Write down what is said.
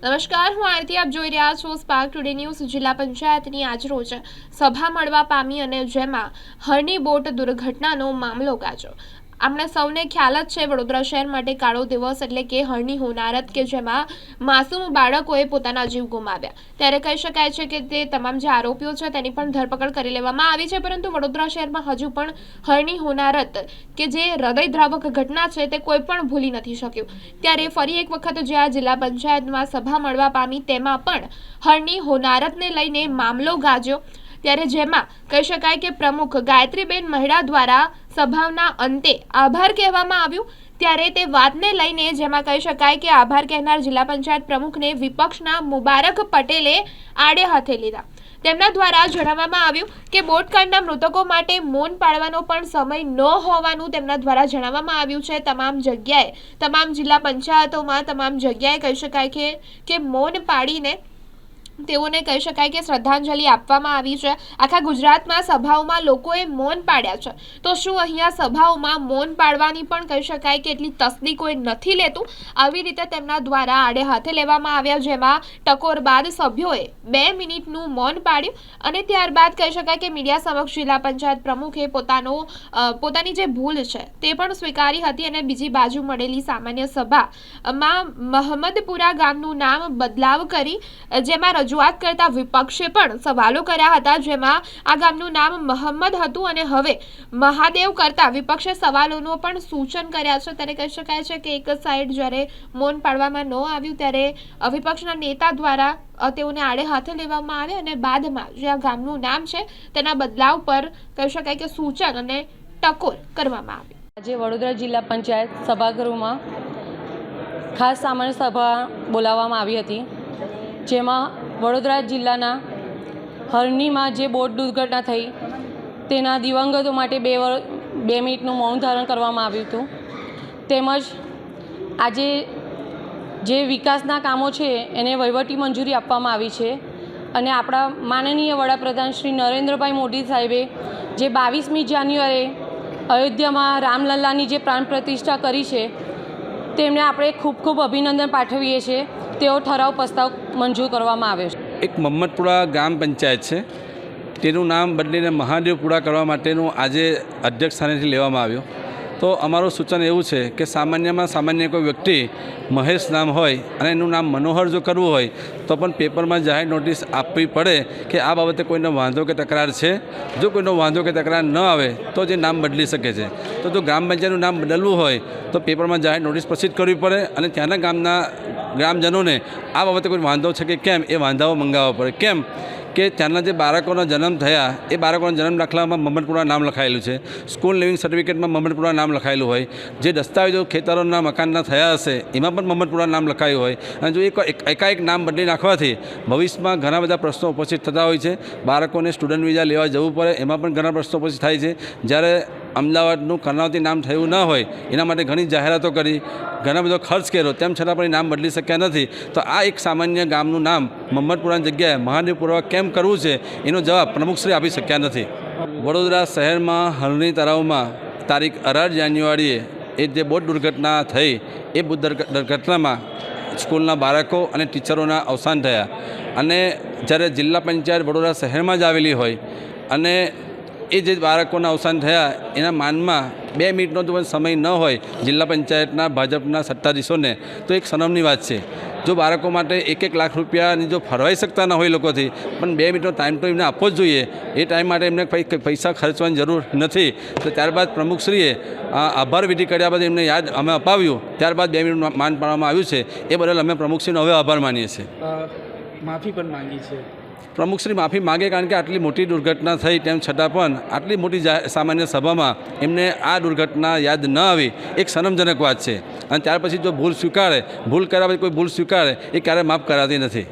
નમસ્કાર, હું આરતી. આપ જોઈ રહ્યા છો સ્પાર્ક ટુડે ન્યૂઝ. જિલ્લા પંચાયતની આજરોજ સભા મળવા પામી અને જેમાં હરની બોટ દુર્ઘટનાનો મામલો ગાજ્યો. આપણે સૌને ખ્યાલ જ છે, વડોદરા શહેર માટે કાળો દિવસ એટલે કે હરની હોનારત કે જેમાં માસૂમ બાળકોએ પોતાના જીવ ગુમાવ્યા. ત્યારે કહી શકાય છે કે તે તમામ જે આરોપીઓ છે તેની પણ ધરપકડ કરી લેવામાં આવી છે, પરંતુ વડોદરા શહેરમાં હજુ પણ હરની હોનારત કે જે હૃદયદ્રાવક ઘટના છે તે કોઈ પણ ભૂલી નથી શક્યું. ત્યારે ફરી એક વખત જે આ જિલ્લા પંચાયતમાં સભા મળવા પામી તેમાં પણ હરની હોનારતને લઈને મામલો ગાજ્યો. ત્યારે જેમાં કહી શકાય કે પ્રમુખ ગાયત્રીબેન મહેડા દ્વારા સભાના અંતે આભાર કહેવામાં આવ્યું. ત્યારે તે વાતને લઈને જેમાં કહી શકાય કે આભાર કહેનાર જિલ્લા પંચાયત પ્રમુખને વિપક્ષના મુબારક પટેલે આડે હાથે લીધા. તેમના દ્વારા જણાવવામાં આવ્યું કે બોટકાંડના મૃતકો માટે મૌન પાળવાનો પણ સમય ન હોવાનું તેમના દ્વારા જણાવવામાં આવ્યું છે. તમામ જગ્યાએ, તમામ જિલ્લા પંચાયતોમાં, તમામ જગ્યાએ કહી શકાય કે મૌન પાડીને તેઓને કહી શકાય કે શ્રદ્ધાંજલિ આપવામાં આવી છે. આખા ગુજરાતમાં સભાઓમાં લોકોએ મૌન પાડ્યા છે, તો શું અહીંયા સભાઓમાં મૌન પાડવાની પણ કહી શકાય કે એટલી તસ્દી કોઈ નથી લેતું? આવી રીતે તેમના દ્વારા આડે હાથે લેવામાં આવ્યા, જેમાં ટકોર બાદ સભ્યોએ 2 મિનિટનું મૌન પાડ્યું અને ત્યારબાદ કહી શકાય કે મીડિયા સમક્ષ જિલ્લા પંચાયત પ્રમુખે પોતાની જે ભૂલ છે તે પણ સ્વીકારી હતી અને બીજી બાજુ મળેલી સામાન્ય સભામાં મહમદપુરા ગામનું નામ બદલાવ કરી જેમાં રજૂઆત કરતા વિપક્ષે પણ સવાલો કર્યા હતા, જેમાં આ ગામનું નામ મહમ્મદ હતું અને હવે મહાદેવ કરતા વિપક્ષે સવાલોનો પણ સૂચન કર્યા છે. ત્યારે કહી શકાય છે કે એક સાઈડ જ્યારે મૌન પાડવામાં ન આવ્યું ત્યારે વિપક્ષના નેતા દ્વારા તેઓને આડે હાથે લેવામાં આવે અને બાદમાં જે આ ગામનું નામ છે તેના બદલાવ પર કહી શકાય કે સૂચન અને ટકોર કરવામાં આવી. આજે વડોદરા જિલ્લા પંચાયત સભાગૃહમાં ખાસ સામાન્ય સભા બોલાવવામાં આવી હતી, જેમાં વડોદરા જિલ્લાના હરણીમાં જે બોટ દુર્ઘટના થઈ તેના દિવંગતો માટે 2 મિનિટનું મૌન ધારણ કરવામાં આવ્યું હતું. તેમજ આજે જે વિકાસના કામો છે એને વહીવટી મંજૂરી આપવામાં આવી છે અને આપણા માનનીય વડાપ્રધાન શ્રી નરેન્દ્રભાઈ મોદી સાહેબે જે 22મી જાન્યુઆરીએ અયોધ્યામાં રામલલ્લાની જે પ્રાણ પ્રતિષ્ઠા કરી છે તેમને આપણે ખૂબ ખૂબ અભિનંદન પાઠવીએ છીએ. તેઓ ઠરાવ પ્રસ્તાવ મંજૂર કરવામાં આવ્યો છે. એક મહમ્મદપુરા ગ્રામ પંચાયત છે, તેનું નામ બદલીને મહાદેવપુરા કરવા માટેનું આજે અધ્યક્ષ સ્થાનેથી લેવામાં આવ્યું. તો અમારું સૂચન એવું છે કે સામાન્ય કોઈ વ્યક્તિ મહેશ નામ હોય અને એનું નામ મનોહર જો કરવું હોય તો પણ પેપરમાં જાહેર નોટિસ આપવી પડે કે આ બાબતે કોઈનો વાંધો કે તકરાર છે. જો કોઈનો વાંધો કે તકરાર ન આવે તો જે નામ બદલી શકે છે. તો જો ગ્રામ પંચાયતનું નામ બદલવું હોય તો પેપરમાં જાહેર નોટિસ પ્રસિદ્ધ કરવી પડે અને ત્યાંના ગામના ગ્રામજનોને આ બાબતે કોઈ વાંધો છે કે કેમ એ વાંધાઓ મંગાવવા પડે. કેમ કે ત્યાંના જે બાળકોનો જન્મ થયા એ બાળકોના જન્મ દાખલામાં મહમ્મદપુરા નામ લખાયેલું છે, સ્કૂલ લિવિંગ સર્ટિફિકેટમાં મહમ્મદપુરા નામ લખાયેલું હોય, જે દસ્તાવેજો ખેતરોના મકાનના થયા હશે એમાં પણ મહમ્મદપુરા નામ લખાયું હોય. અને જો એકાએક નામ બદલી નાખવાથી ભવિષ્યમાં ઘણા બધા પ્રશ્નો ઉપસ્થિત થતા હોય છે. બાળકોને સ્ટુડન્ટ વિઝા લેવા જવું પડે, એમાં પણ ઘણા પ્રશ્નો ઉપસ્થિત થાય છે. જ્યારે અમદાવાદનું કર્ણાવતી નામ થયું ન હોય એના માટે ઘણી જાહેરાતો કરી, ઘણા બધો ખર્ચ કર્યો, તેમ છતાં પણ એ નામ બદલી શક્યા નથી. તો આ એક સામાન્ય ગામનું નામ મહમ્મદપુરાની જગ્યાએ મહાદેવપુરા કેમ કરવું છે એનો જવાબ પ્રમુખશ્રી આપી શક્યા નથી. વડોદરા શહેરમાં હરણી તળાવમાં તારીખ 18 જાન્યુઆરીએ એ જે બોટ દુર્ઘટના થઈ એ બોટ દુર્ઘટનામાં સ્કૂલના બાળકો અને ટીચરોના અવસાન થયા. અને જ્યારે જિલ્લા પંચાયત વડોદરા શહેરમાં જ આવેલી હોય અને એ જે બાળકોના અવસાન થયા એના માનમાં 2 મિનિટનો જો સમય ન હોય જિલ્લા પંચાયતના ભાજપના સત્તાધીશોને તો એક શરમની વાત છે. જો બાળકો માટે 1 લાખ રૂપિયાની જો ફરવાઈ શકતા ન હોય લોકોથી, પણ 2 મિનિટનો ટાઈમ તો એમને આપવો જ જોઈએ. એ ટાઈમ માટે એમને પૈસા ખર્ચવાની જરૂર નથી. તો ત્યારબાદ પ્રમુખશ્રીએ આભાર વિધિ કર્યા બાદ એમને યાદ અમે અપાવ્યું, ત્યારબાદ 2 મિનિટ માન પાડવામાં આવ્યું છે. એ બદલ અમે પ્રમુખશ્રીનો હવે આભાર માનીએ છીએ. માફી પણ માંગી છે. પ્રમુખશ્રી માફી માગે, કારણ કે આટલી મોટી દુર્ઘટના થઈ તેમ છતાં પણ આટલી મોટી સામાન્ય સભામાં એમને આ દુર્ઘટના યાદ ન આવી એક શરમજનક વાત છે. અને ત્યાર પછી જો ભૂલ કર્યા પછી કોઈ ભૂલ સ્વીકારે એ ક્યારેય માફ કરાતી નથી.